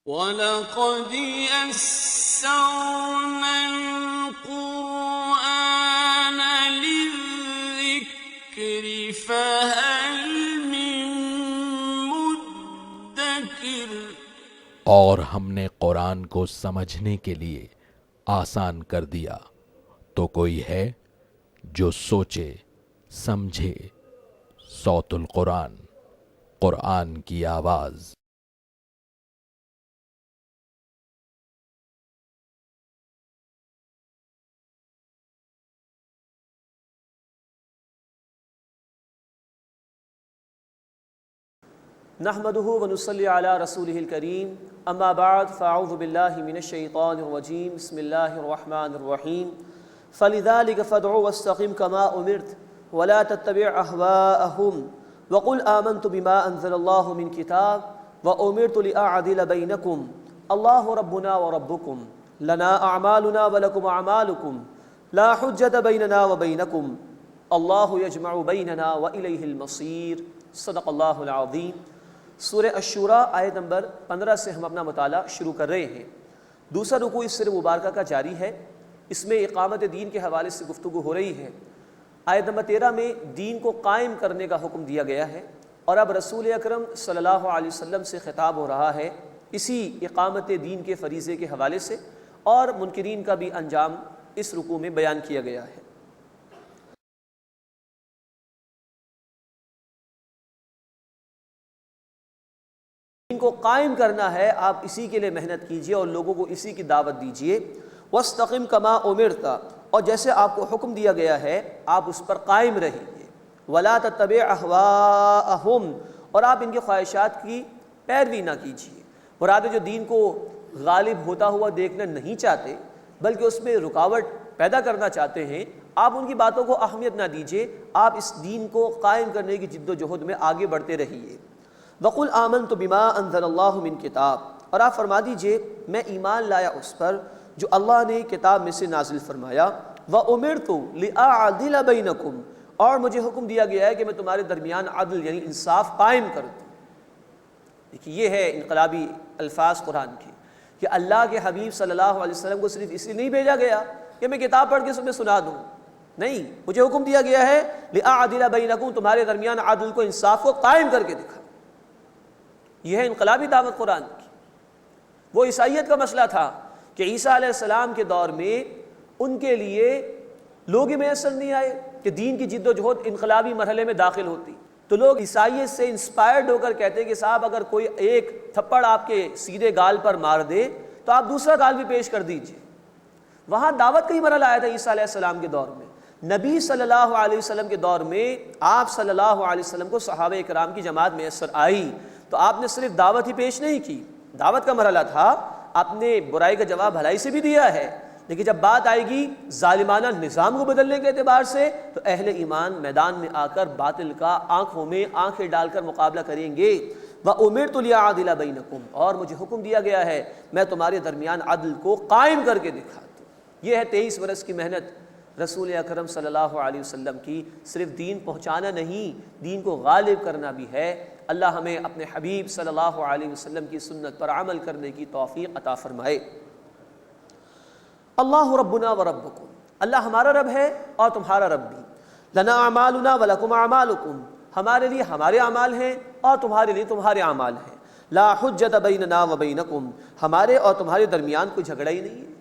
وَلَقَدْ يَسَّرْنَا الْقُرْآنَ لِلذِّكْرِ فَهَلْ مِن مُّدَّكِرٍ۔ اور ہم نے قرآن کو سمجھنے کے لیے آسان کر دیا، تو کوئی ہے جو سوچے سمجھے۔ صوت القرآن، قرآن کی آواز۔ نحمده ونصلي على رسوله الكريم اما بعد فاعوذ بالله من الشيطان الرجيم بسم الله الرحمن الرحيم فلذلك فادع واستقم كما امرت ولا تتبع اهواءهم وقل آمنت بما انزل الله من كتاب وامرت لاعدل بينكم الله ربنا وربكم لنا اعمالنا ولكم اعمالكم لا حجة بيننا وبينكم الله يجمع بيننا واليه المصير صدق اللہ العظیم۔ سورہ الشورى آیت نمبر 15 سے ہم اپنا مطالعہ شروع کر رہے ہیں۔ دوسرا رکوع اس سورہ مبارکہ کا جاری ہے، اس میں اقامت دین کے حوالے سے گفتگو ہو رہی ہے۔ آیت نمبر 13 میں دین کو قائم کرنے کا حکم دیا گیا ہے، اور اب رسول اکرم صلی اللہ علیہ وسلم سے خطاب ہو رہا ہے اسی اقامت دین کے فریضے کے حوالے سے، اور منکرین کا بھی انجام اس رکوع میں بیان کیا گیا ہے۔ دین کو قائم کرنا ہے، آپ اسی کے لیے محنت کیجئے اور لوگوں کو اسی کی دعوت دیجئے۔ وَاسْتَقِمْ كَمَا أُمِرْتَ، اور جیسے آپ کو حکم دیا گیا ہے آپ اس پر قائم رہیے۔ وَلَا تَتَّبِعْ أَهْوَاءَهُمْ، اور آپ ان کی خواہشات کی پیروی نہ کیجیے۔ مراد جو دین کو غالب ہوتا ہوا دیکھنا نہیں چاہتے بلکہ اس میں رکاوٹ پیدا کرنا چاہتے ہیں، آپ ان کی باتوں کو اہمیت نہ دیجیے، آپ اس دین کو قائم کرنے کی جد و جہد میں آگے بڑھتے رہیے۔ وَقُلْ آمَنْتُ بِمَا أَنزَلَ اللَّهُ مِنْ كِتَابٍ، اور آپ فرما دیجئے میں ایمان لایا اس پر جو اللہ نے کتاب میں سے نازل فرمایا۔ وَأُمِرْتُ لِأَعْدِلَ بَيْنَكُمْ، اور مجھے حکم دیا گیا ہے کہ میں تمہارے درمیان عدل یعنی انصاف قائم کر دوں۔ دیکھیے یہ ہے انقلابی الفاظ قرآن کی، کہ اللہ کے حبیب صلی اللہ علیہ وسلم کو صرف اس لیے نہیں بھیجا گیا کہ میں کتاب پڑھ کے تمہیں سنا دوں، نہیں، مجھے حکم دیا گیا ہے لِأَعْدِلَ بَيْنَكُمْ، تمہارے درمیان عدل کو انصاف کو قائم کر کے دکھا۔ یہ ہے انقلابی دعوت قرآن کی۔ وہ عیسائیت کا مسئلہ تھا کہ عیسیٰ علیہ السلام کے دور میں ان کے لیے لوگ ہی میسر نہیں آئے کہ دین کی جد و جہد انقلابی مرحلے میں داخل ہوتی، تو لوگ عیسائیت سے انسپائرڈ ہو کر کہتے کہ صاحب اگر کوئی ایک تھپڑ آپ کے سیدھے گال پر مار دے تو آپ دوسرا گال بھی پیش کر دیجئے۔ وہاں دعوت کا ہی مرحلہ آیا تھا عیسیٰ علیہ السلام کے دور میں۔ نبی صلی اللہ علیہ وسلم کے دور میں آپ صلی اللہ علیہ وسلم کو صحابہ اکرام کی جماعت میسر آئی، تو آپ نے صرف دعوت ہی پیش نہیں کی، دعوت کا مرحلہ تھا، آپ نے برائی کا جواب بھلائی سے بھی دیا ہے، لیکن جب بات آئے گی ظالمانہ نظام کو بدلنے کے اعتبار سے تو اہل ایمان میدان میں آ کر باطل کا آنکھوں میں آنکھیں ڈال کر مقابلہ کریں گے۔ وَأُمِرْتُ لِأَعْدِلَ بَيْنَكُمْ، اور مجھے حکم دیا گیا ہے میں تمہارے درمیان عدل کو قائم کر کے دکھاتا ہوں۔ یہ ہے 23 برس کی محنت رسول اکرم صلی اللہ علیہ وسلم کی، صرف دین پہنچانا نہیں، دین کو غالب کرنا بھی ہے۔ اللہ ہمیں اپنے حبیب صلی اللہ علیہ وسلم کی سنت پر عمل کرنے کی توفیق عطا فرمائے۔ اللہ ربنا وربکم، اللہ ہمارا رب ہے اور تمہارا رب بھی۔ لنا اعمالنا ولکم اعمالکم، ہمارے لیے ہمارے اعمال ہیں اور تمہارے لیے تمہارے اعمال ہیں۔ لا حجۃ بیننا وبینکم، ہمارے اور تمہارے درمیان کوئی جھگڑا ہی نہیں ہے،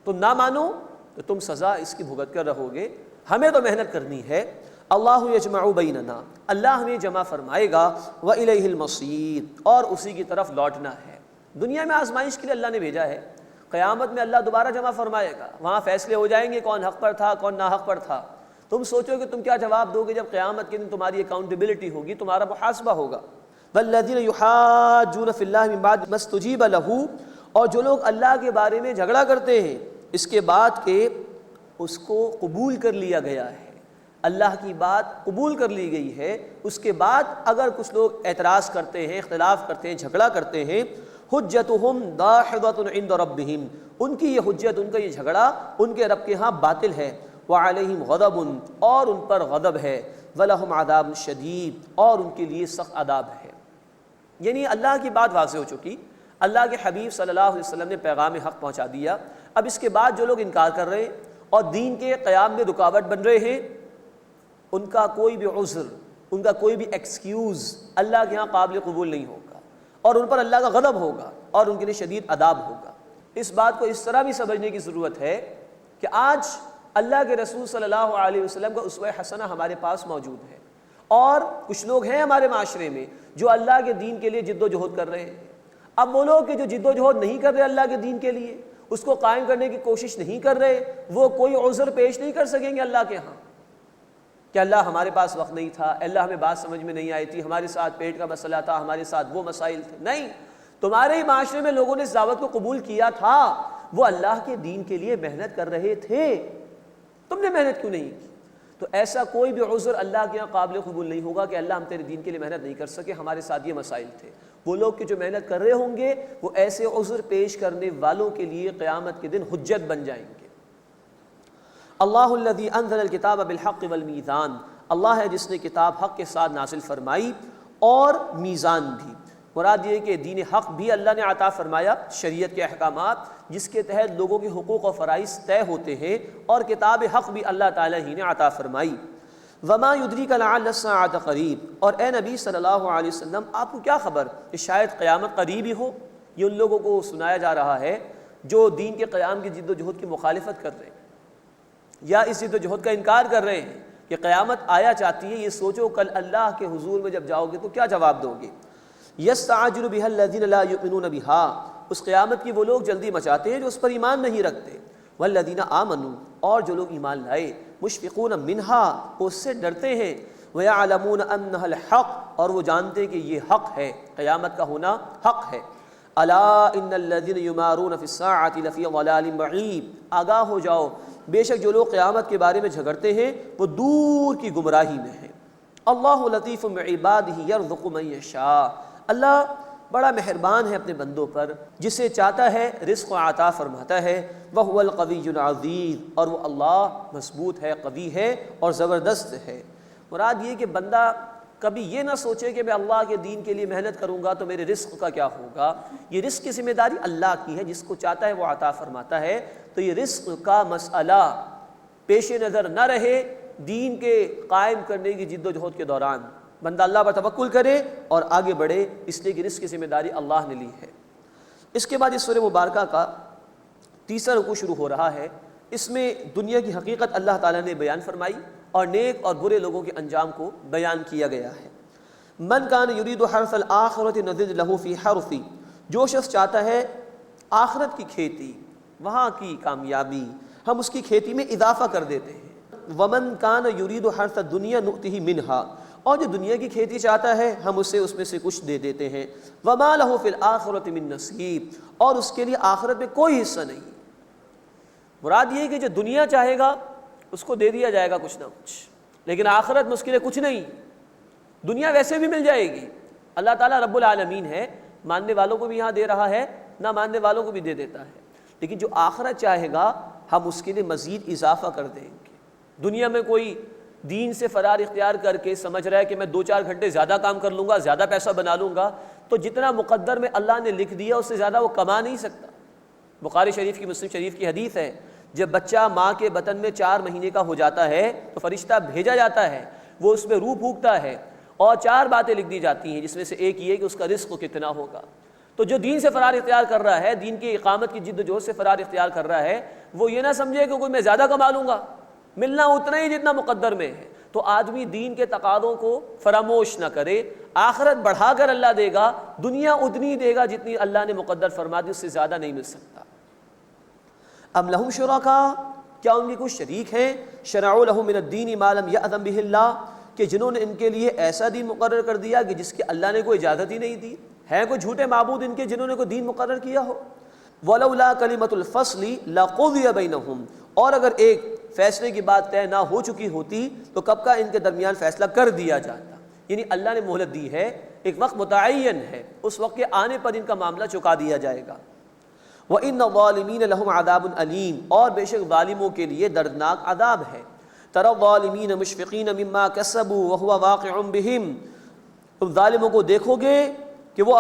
تم نہ مانو تو تم سزا اس کی بھگت کر رہو گے، ہمیں تو محنت کرنی ہے۔ اللہ یجمع بیننا، اللہ ہمیں جمع فرمائے گا، وإلیہ المصیر، اور اسی کی طرف لوٹنا ہے۔ دنیا میں آزمائش کے لیے اللہ نے بھیجا ہے، قیامت میں اللہ دوبارہ جمع فرمائے گا، وہاں فیصلے ہو جائیں گے کون حق پر تھا کون ناحق پر تھا۔ تم سوچو کہ تم کیا جواب دو گے جب قیامت کے دن تمہاری اکاؤنٹیبلٹی ہوگی، تمہارا محاسبہ ہوگا۔ والذین یحاجون فی اللہ من بعد ما استجیب لہ، اور جو لوگ اللہ کے بارے میں جھگڑا کرتے ہیں اس کے بعد کہ اس کو قبول کر لیا گیا ہے، اللہ کی بات قبول کر لی گئی ہے، اس کے بعد اگر کچھ لوگ اعتراض کرتے ہیں، اختلاف کرتے ہیں، جھگڑا کرتے ہیں، حجتہم داحضۃ عند ربہم، ان کی یہ حجت، ان کا یہ جھگڑا ان کے رب کے ہاں باطل ہے۔ وعلیہم غضب، اور ان پر غضب ہے۔ ولہم عذاب شدید، اور ان کے لیے سخت عذاب ہے۔ یعنی اللہ کی بات واضح ہو چکی، اللہ کے حبیب صلی اللہ علیہ وسلم نے پیغام حق پہنچا دیا. اب اس کے بعد جو لوگ انکار کر رہے ہیں اور دین کے قیام میں رکاوٹ بن رہے ہیں، ان کا کوئی بھی عذر، ان کا کوئی بھی ایکسکیوز اللہ کے ہاں قابل قبول نہیں ہوگا، اور ان پر اللہ کا غضب ہوگا اور ان کے لیے شدید عذاب ہوگا. اس بات کو اس طرح بھی سمجھنے کی ضرورت ہے کہ آج اللہ کے رسول صلی اللہ علیہ وسلم کا اسوہ حسنہ ہمارے پاس موجود ہے، اور کچھ لوگ ہیں ہمارے معاشرے میں جو اللہ کے دین کے لیے جد و جہد کر رہے ہیں. اب وہ لوگ کہ جو جد و جہد نہیں کر رہے اللہ کے دین کے لیے، اس کو قائم کرنے کی کوشش نہیں کر رہے، وہ کوئی عذر پیش نہیں کر سکیں گے اللہ کے ہاں کہ اللہ ہمارے پاس وقت نہیں تھا، اللہ ہمیں بات سمجھ میں نہیں آئی تھی، ہمارے ساتھ پیٹ کا مسئلہ تھا، ہمارے ساتھ وہ مسائل تھے. نہیں، تمہارے ہی معاشرے میں لوگوں نے اس دعوت کو قبول کیا تھا، وہ اللہ کے دین کے لیے محنت کر رہے تھے، تم نے محنت کیوں نہیں کی؟ تو ایسا کوئی بھی عذر اللہ کے یہاں قابل قبول نہیں ہوگا کہ اللہ ہم تیرے دین کے لیے محنت نہیں کر سکے، ہمارے ساتھ یہ مسائل تھے. وہ لوگ کہ جو محنت کر رہے ہوں گے وہ ایسے عذر پیش کرنے والوں کے لیے قیامت کے دن حجت بن جائیں گے. اللہ الذی انزل الکتاب بالحق والمیزان، اللہ ہے جس نے کتاب حق کے ساتھ نازل فرمائی اور میزان بھی. مراد یہ کہ دین حق بھی اللہ نے عطا فرمایا، شریعت کے احکامات جس کے تحت لوگوں کے حقوق و فرائض طے ہوتے ہیں، اور کتاب حق بھی اللہ تعالیٰ ہی نے عطا فرمائی. وما یدریک لعل الساعۃ قریب، اور اے نبی صلی اللہ علیہ وسلم آپ کو کیا خبر کہ شاید قیامت قریب ہی ہو. یہ ان لوگوں کو سنایا جا رہا ہے جو دین کے قیام کی جد و جہد کی مخالفت کر رہے ہیں یا اس جد و جہد کا انکار کر رہے ہیں کہ قیامت آیا چاہتی ہے. یہ سوچو کل اللہ کے حضور میں جب جاؤ گے تو کیا جواب دو گے. یستعجل بها الذین لا یؤمنون بها، اس قیامت کی وہ لوگ جلدی مچاتے ہیں جو اس پر ایمان نہیں رکھتے. والذین آمنوا، اور جو لوگ ایمان لائے، مشفقون منها، وہ اس سے ڈرتے ہیں. ویعلمون انها الحق، اور وہ جانتے ہیں کہ یہ حق ہے، قیامت کا ہونا حق ہے. الا ان الذین یمارون فی الساعۃ لفی ضلال بعید، آگاہ ہو جاؤ بے شک جو لوگ قیامت کے بارے میں جھگڑتے ہیں وہ دور کی گمراہی میں ہیں. اللہ لطیف بعبادہ یرزق من یشاء، اللہ بڑا مہربان ہے اپنے بندوں پر، جسے چاہتا ہے رزق و عطا فرماتا ہے. وہو القوی العزیز، اور وہ اللہ مضبوط ہے، قوی ہے اور زبردست ہے. مراد یہ کہ بندہ کبھی یہ نہ سوچے کہ میں اللہ کے دین کے لیے محنت کروں گا تو میرے رزق کا کیا ہوگا. یہ رزق کی ذمہ داری اللہ کی ہے، جس کو چاہتا ہے وہ عطا فرماتا ہے. تو یہ رزق کا مسئلہ پیش نظر نہ رہے دین کے قائم کرنے کی جد و جہد کے دوران. بندہ اللہ پر توکل کرے اور آگے بڑھے، اس لیے کہ رزق کی ذمہ داری اللہ نے لی ہے. اس کے بعد اس سورہ مبارکہ کا تیسرا رکوع شروع ہو رہا ہے. اس میں دنیا کی حقیقت اللہ تعالیٰ نے بیان فرمائی اور نیک اور برے لوگوں کے انجام کو بیان کیا گیا ہے. من کان یرید حرث الآخرۃ نزد لہ فی حرثی، جو شخص چاہتا ہے آخرت کی کھیتی، وہاں کی کامیابی، ہم اس کی کھیتی میں اضافہ کر دیتے ہیں. ومن کان یرید حرث الدنیا نؤتہ منہا، اور جو دنیا کی کھیتی چاہتا ہے ہم اسے اس میں سے کچھ دے دیتے ہیں. وما لہ فی الآخرۃ من نصیب، اور اس کے لیے آخرت میں کوئی حصہ نہیں. مراد یہ ہے کہ جو دنیا چاہے گا اس کو دے دیا جائے گا کچھ نہ کچھ، لیکن آخرت میں اس کے لیے کچھ نہیں. دنیا ویسے بھی مل جائے گی، اللہ تعالیٰ رب العالمین ہے، ماننے والوں کو بھی یہاں دے رہا ہے، نہ ماننے والوں کو بھی دے دیتا ہے. لیکن جو آخرت چاہے گا ہم اس کے لیے مزید اضافہ کر دیں گے. دنیا میں کوئی دین سے فرار اختیار کر کے سمجھ رہا ہے کہ میں 2-4 گھنٹے زیادہ کام کر لوں گا، زیادہ پیسہ بنا لوں گا، تو جتنا مقدر میں اللہ نے لکھ دیا اس سے زیادہ وہ کما نہیں سکتا. بخاری شریف کی، مسلم شریف کی حدیث ہے، جب بچہ ماں کے بطن میں 4 مہینے کا ہو جاتا ہے تو فرشتہ بھیجا جاتا ہے، وہ اس میں روح پھونکتا ہے اور 4 باتیں لکھ دی جاتی ہیں، جس میں سے ایک یہ کہ اس کا رزق کتنا ہوگا. تو جو دین سے فرار اختیار کر رہا ہے، دین کی اقامت کی جد و جہد سے فرار اختیار کر رہا ہے، وہ یہ نہ سمجھے کہ کوئی میں زیادہ کما لوں گا، ملنا اتنا ہی جتنا مقدر میں ہے. تو آدمی دین کے تقاضوں کو فراموش نہ کرے. آخرت بڑھا کر اللہ دے گا، دنیا اتنی دے گا جتنی اللہ نے مقدر فرما دی، اس سے زیادہ نہیں مل سکتا. ام لہم شرکاء، کیا ان کے کچھ شریک ہیں، شرعوا لہم من الدین ما لم یأذن بہ اللہ، کہ جنہوں نے ان کے لیے ایسا دین مقرر کر دیا کہ جس کی اللہ نے کوئی اجازت ہی نہیں دی. ہیں کوئی جھوٹے معبود ان کے جنہوں نے کوئی دین مقرر کیا ہو. ولولا کلمۃ الفصل لقضی بینہم، اور اگر ایک فیصلے کی بات طے نہ ہو چکی ہوتی تو کب کا ان کے درمیان فیصلہ کر دیا جاتا. یعنی اللہ نے مہلت دی ہے، ایک وقت متعین ہے، اس وقت کے آنے پر ان کا معاملہ چکا دیا جائے گا. وَإِنَّ الظَّالِمِينَ لَهُمْ عَذَابٌ أَلِيمٌ، اور بے شک ظالموں کے لیے دردناک عذاب ہے. تَرَى الظَّالِمِينَ مُشْفِقِينَ مِمَّا كَسَبُوا وَهُوَ وَاقِعٌ بِهِمْ، تم ظالموں کو دیکھو گے کہ وہ